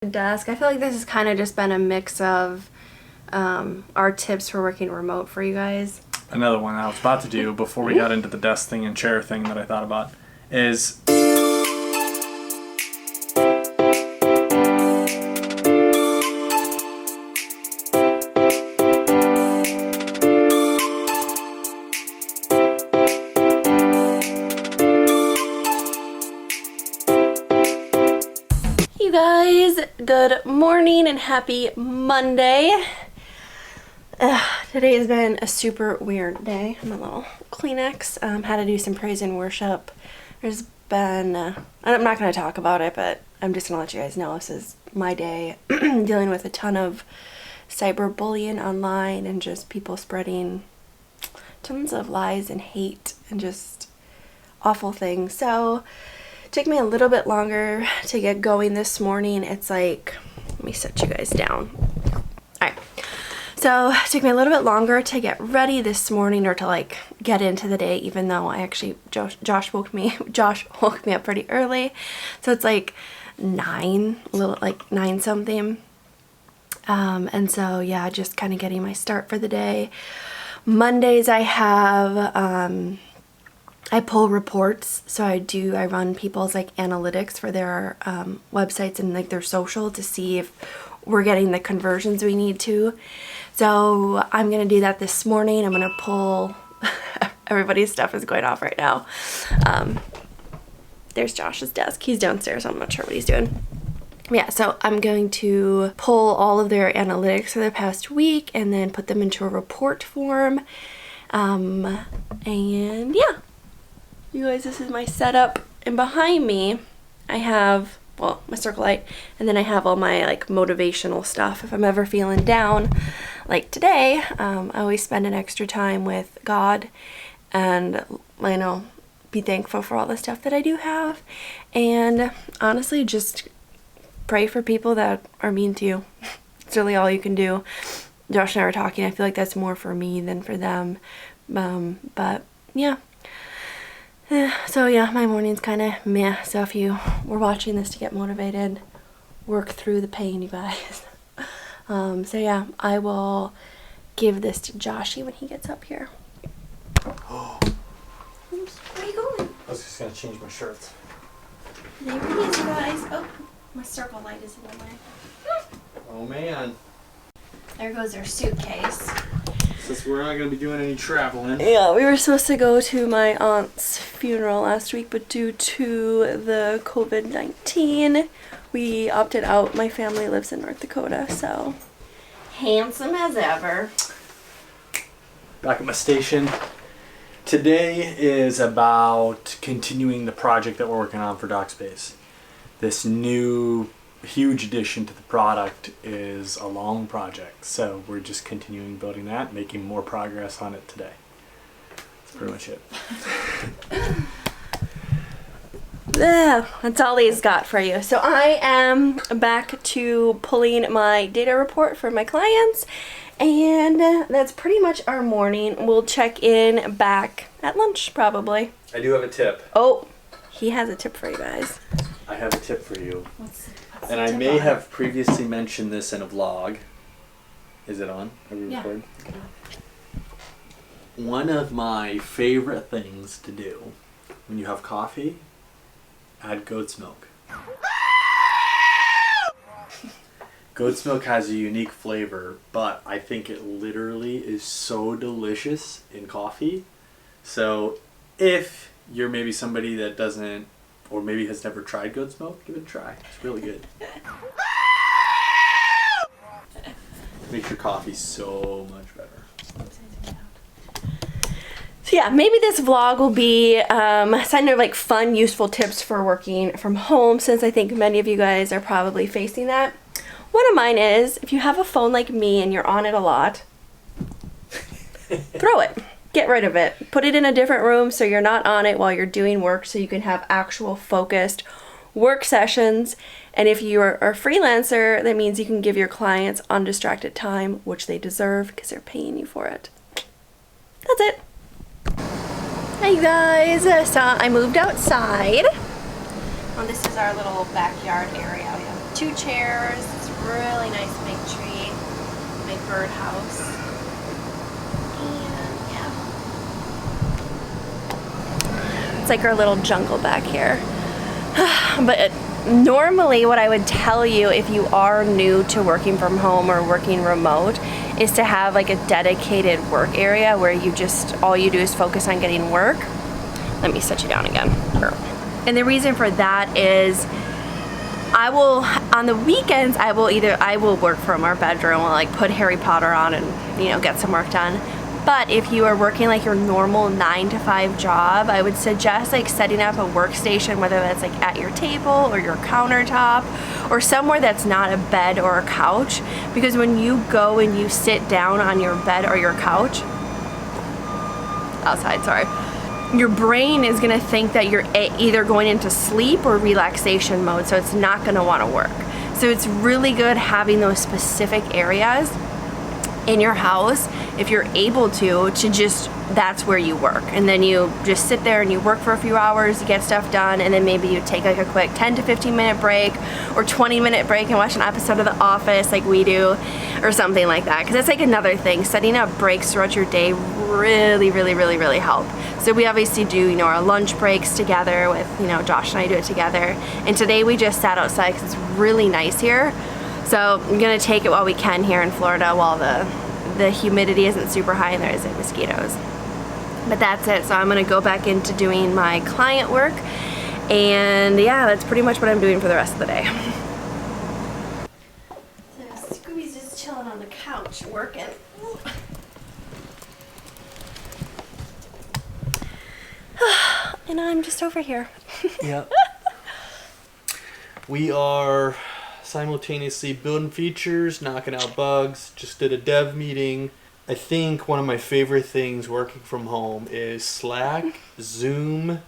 Desk. I feel like this has kind of just been a mix of our tips for working remote for you guys. Another one I was about to do before we got into the desk thing and chair thing that I thought about is You guys, good morning and happy Monday. Today has been a super weird day. I'm a little Kleenex. Had to do some praise and worship. There's been, I'm not going to talk about it, but I'm just going to let you guys know this is my day dealing with a ton of cyberbullying online and just people spreading tons of lies and hate and just awful things. So it took me a little bit longer to get going this morning. It's like, let me set you guys down. Alright, so it took me a little bit longer to get ready this morning, or to like get into the day, even though I actually, Josh woke me up pretty early. So it's like 9 something. And so yeah, just kind of getting my start for the day. Mondays I have, I pull reports, so I run people's like analytics for their websites and like their social to see if we're getting the conversions we need to. So I'm gonna do that this morning. I'm gonna pull everybody's stuff is going off right now. There's Josh's desk. He's downstairs. I'm not sure what he's doing. Yeah, so I'm going to pull all of their analytics for the past week and then put them into a report form. And yeah. You guys, this is my setup, and behind me I have, well, my circle light, and then I have all my like motivational stuff. If I'm ever feeling down like today, I always spend an extra time with God and, you know, be thankful for all the stuff that I do have, and honestly just pray for people that are mean to you. It's really all you can do. Josh and I were talking, I feel like that's more for me than for them, but yeah. So yeah, my morning's kind of meh. So if you were watching this to get motivated, work through the pain, you guys. So yeah, I will give this to Joshy when he gets up here. Oops, where are you going? I was just gonna change my shirts. There it is, you guys. Oh, my circle light is in the way. Oh man. There goes our suitcase. Since we're not going to be doing any traveling. Yeah, we were supposed to go to my aunt's funeral last week, but due to the COVID-19, we opted out. My family lives in North Dakota, so handsome as ever. Back at my station. Today is about continuing the project that we're working on for DocSpace. This new huge addition to the product is a long project, so we're just continuing building that, making more progress on it today. That's pretty much it. Yeah, that's all he's got for you. So I am back to pulling my data report for my clients, and that's pretty much our morning. We'll check in back at lunch probably. I do have a tip. Oh, he has a tip for you guys. I have a tip for you. What's and I may have previously mentioned this in a vlog. Is it on? Are we recording? Yeah. One of my favorite things to do when you have coffee, add goat's milk. Goat's milk has a unique flavor, but I think it literally is so delicious in coffee. So if you're maybe somebody that doesn't, or maybe has never tried goat's milk, give it a try. It's really good. Makes your coffee so much better. So yeah, maybe this vlog will be kind of like fun, useful tips for working from home, since I think many of you guys are probably facing that. One of mine is, if you have a phone like me and you're on it a lot, throw it. Get rid of it. Put it in a different room so you're not on it while you're doing work, so you can have actual focused work sessions. And if you're a freelancer, that means you can give your clients undistracted time, which they deserve because they're paying you for it. That's it. Hey guys, so I moved outside. Well, this is our little backyard area. We have 2 chairs. It's a really nice big tree. Big birdhouse. And yeah. It's like our little jungle back here. But normally what I would tell you if you are new to working from home or working remote is to have like a dedicated work area where you just, all you do is focus on getting work. Let me set you down again. And the reason for that is I will, on the weekends, I will work from our bedroom. I'll like put Harry Potter on and, you know, get some work done. But if you are working like your normal 9 to 5 job, I would suggest like setting up a workstation, whether that's like at your table or your countertop or somewhere that's not a bed or a couch. Because when you go and you sit down on your bed or your couch, outside, sorry, your brain is gonna think that you're either going into sleep or relaxation mode, so it's not gonna wanna work. So it's really good having those specific areas in your house, if you're able to just, that's where you work. And then you just sit there and you work for a few hours, you get stuff done, and then maybe you take like a quick 10 to 15 minute break or 20-minute break and watch an episode of The Office like we do, or something like that. Because that's like another thing, setting up breaks throughout your day really help. So we obviously do, you know, our lunch breaks together with, you know, Josh and I do it together. And today we just sat outside because it's really nice here. So I'm gonna take it while we can here in Florida while the humidity isn't super high and there isn't mosquitoes. But that's it. So I'm gonna go back into doing my client work, and yeah, that's pretty much what I'm doing for the rest of the day. So Scooby's just chilling on the couch working. And I'm just over here. Yep. We are simultaneously building features, knocking out bugs. Just did a dev meeting. I think one of my favorite things working from home is Slack, Zoom.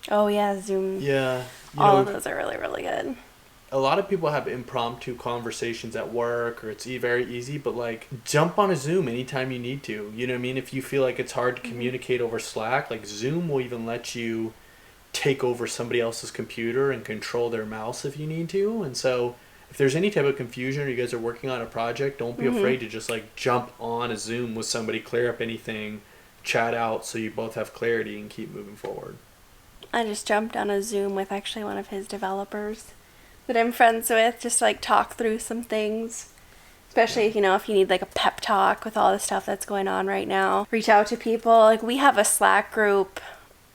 Oh yeah, Zoom. Yeah. All of those are really good. A lot of people have impromptu conversations at work, or it's very easy, but like jump on a Zoom anytime you need to. You know what I mean? If you feel like it's hard to communicate over Slack, like Zoom will even let you take over somebody else's computer and control their mouse if you need to. And so if there's any type of confusion or you guys are working on a project, don't be afraid to just like jump on a Zoom with somebody, clear up anything, chat out so you both have clarity and keep moving forward. I just jumped on a Zoom with actually one of his developers that I'm friends with, just to, like, talk through some things. Especially, you know, if you need like a pep talk with all the stuff that's going on right now. Reach out to people. Like, we have a Slack group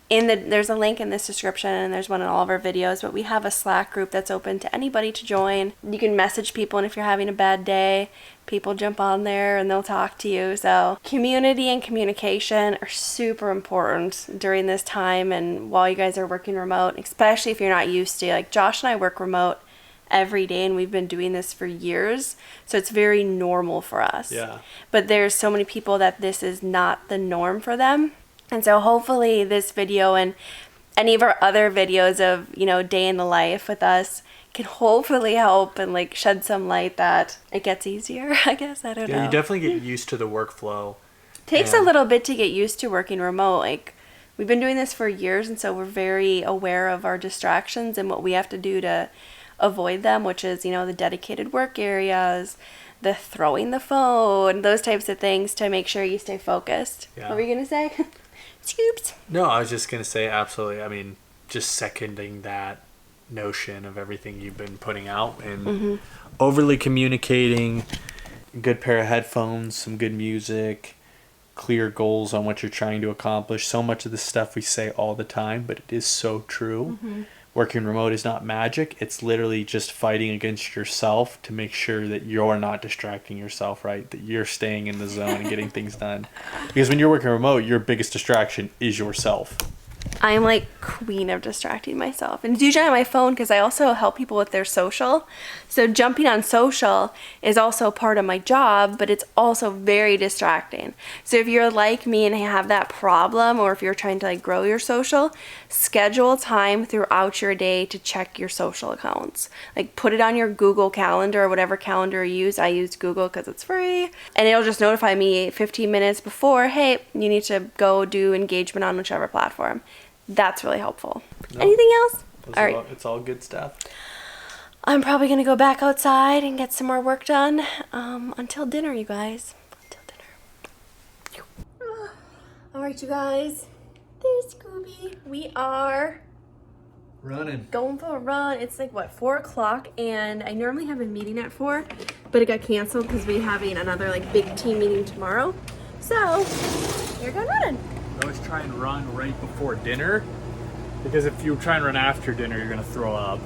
there's a link in this description, and there's one in all of our videos, but we have a Slack group that's open to anybody to join. You can message people, and if you're having a bad day, people jump on there and they'll talk to you. So community and communication are super important during this time and while you guys are working remote, especially if you're not used to, like, Josh and I work remote every day, and we've been doing this for years, so it's very normal for us. Yeah. But there's so many people that this is not the norm for them. And so hopefully this video and any of our other videos of, you know, day in the life with us can hopefully help and like shed some light that it gets easier, I guess. I don't know. Yeah, you definitely get used to the workflow. Takes a little bit to get used to working remote. Like, we've been doing this for years, and so we're very aware of our distractions and what we have to do to avoid them, which is, you know, the dedicated work areas, the throwing the phone, those types of things to make sure you stay focused. Yeah. What were you going to say? Scoops. No, I was just going to say absolutely. I mean, just seconding that notion of everything you've been putting out and overly communicating, good pair of headphones, some good music, clear goals on what you're trying to accomplish. So much of the stuff we say all the time, but it is so true. Working remote is not magic. It's literally just fighting against yourself to make sure that you're not distracting yourself, right? That you're staying in the zone and getting things done. Because when you're working remote, your biggest distraction is yourself. I'm like queen of distracting myself, and it's usually on my phone because I also help people with their social. So jumping on social is also part of my job, but it's also very distracting. So if you're like me and have that problem, or if you're trying to like grow your social, schedule time throughout your day to check your social accounts. Like, put it on your Google Calendar or whatever calendar you use. I use Google because it's free, and it'll just notify me 15 minutes before, hey, you need to go do engagement on whichever platform. That's really helpful. Anything else? All right. It's all good stuff. I'm probably gonna go back outside and get some more work done until dinner, you guys. Until dinner. All right, you guys. There's Scooby. We are Running. going for a run. It's like, what, 4 o'clock? And I normally have a meeting at 4, but it got canceled because we're having another like big team meeting tomorrow. So we're going running. I always try and run right before dinner, because if you try and run after dinner, you're gonna throw up.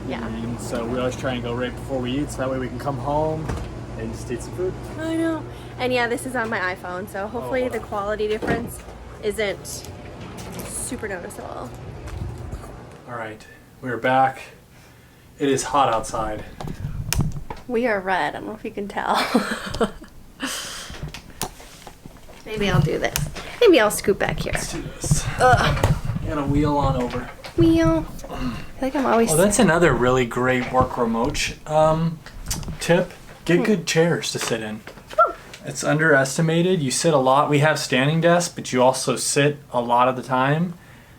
Yeah. And so we always try and go right before we eat, so that way we can come home and just eat some food. I know. And yeah, this is on my iPhone, so hopefully the quality difference isn't super noticeable. All right, we're back. It is hot outside. We are red. I don't know if you can tell. Maybe I'll do this. Maybe I'll scoot back here. Let's do this. Ugh. You gotta wheel on over. Wheel. I feel like I'm always... Oh, that's another really great work remote tip. Get good chairs to sit in. It's underestimated. You sit a lot. We have standing desks, but you also sit a lot of the time.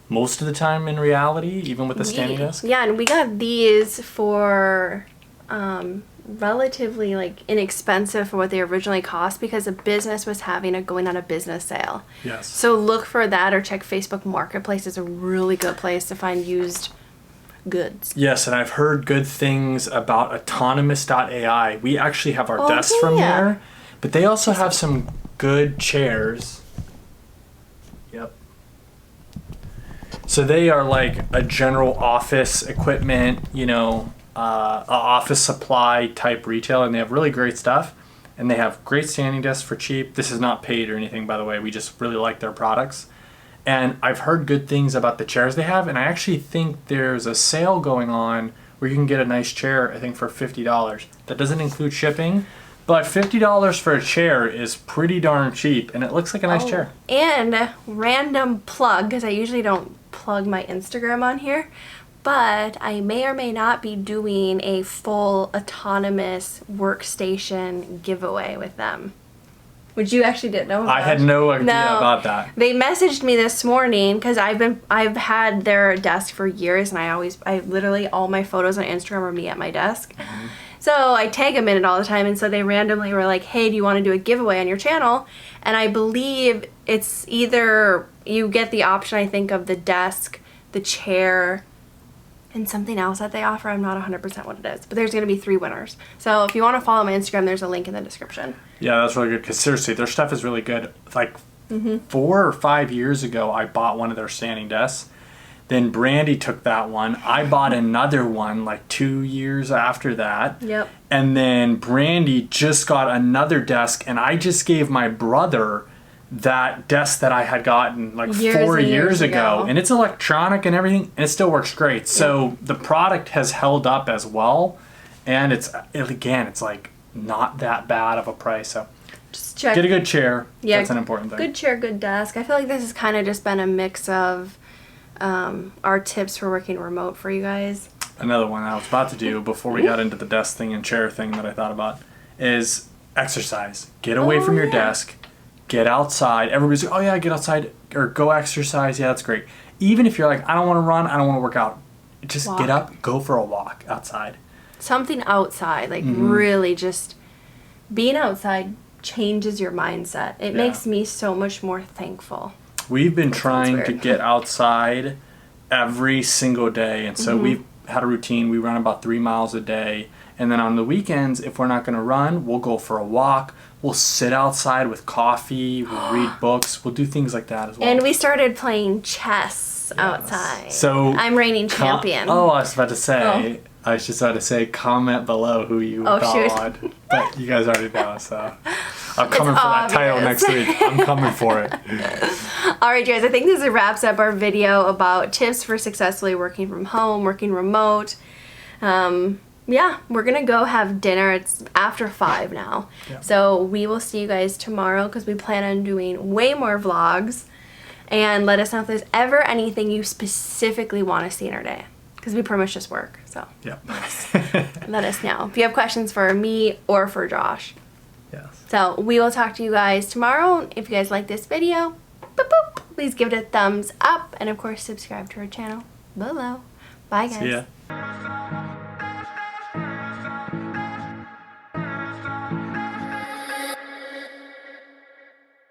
Most of the time in reality, even with the standing desk. Yeah, and we got these for relatively like inexpensive for what they originally cost because a business was having a going out of business sale. Yes. So look for that or check Facebook Marketplace. Is a really good place to find used goods. Yes, and I've heard good things about autonomous.ai. We actually have our desks from there, but they also have some good chairs. Yep. So they are like a general office equipment, you know, a office supply type retailer, and they have really great stuff. And they have great standing desks for cheap. This is not paid or anything, by the way. We just really like their products. And I've heard good things about the chairs they have, and I actually think there's a sale going on where you can get a nice chair, I think, for $50. That doesn't include shipping, but $50 for a chair is pretty darn cheap, and it looks like a nice chair. And random plug, because I usually don't plug my Instagram on here, but I may or may not be doing a full autonomous workstation giveaway with them. Which you actually didn't know about. I had no idea about that. They messaged me this morning because I've had their desk for years, and I literally all my photos on Instagram are me at my desk. Mm-hmm. So I tag them in it all the time, and so they randomly were like, "Hey, do you want to do a giveaway on your channel?" And I believe it's either you get the option, I think, of the desk, the chair, and something else that they offer. I'm not 100% what it is, but there's going to be 3 winners. So if you want to follow my Instagram, there's a link in the description. Yeah, that's really good, because seriously, their stuff is really good. Like 4 or 5 years ago, I bought one of their standing desks. Then Brandy took that one. I bought another one like 2 years after that. Yep. And then Brandy just got another desk, and I just gave my brother that desk that I had gotten like 4 years ago. And it's electronic and everything, and it still works great. So the product has held up as well, and it's like not that bad of a price. So just check. Get a good chair. Yeah, that's an important thing. Good chair, good desk. I feel like this has kind of just been a mix of our tips for working remote for you guys. Another one I was about to do before we got into the desk thing and chair thing that I thought about is exercise. Get away from your desk. Get outside. Everybody's like, oh yeah, get outside or go exercise. Yeah, that's great. Even if you're like, I don't want to run, I don't want to work out. Just get up, go for a walk outside. Something outside, like really just being outside changes your mindset. It makes me so much more thankful. We've been trying to get outside every single day, and so we've had a routine. We run about 3 miles a day, and then on the weekends, if we're not going to run, we'll go for a walk. We'll sit outside with coffee. We'll read books. We'll do things like that as well. And we started playing chess outside. So I'm reigning champion. I was about to say. I was just about to say, comment below who you thought. But you guys already know, so I'm coming for that title next week. I'm coming for it. All right, guys, I think this wraps up our video about tips for successfully working from home, working remote. Yeah, we're going to go have dinner. It's after 5 now. Yep. So we will see you guys tomorrow because we plan on doing way more vlogs. And let us know if there's ever anything you specifically want to see in our day. Because we pretty much just work, so let us know if you have questions for me or for Josh. Yes. So we will talk to you guys tomorrow. If you guys like this video, boop, boop, please give it a thumbs up, and of course subscribe to our channel below. Bye guys. See ya.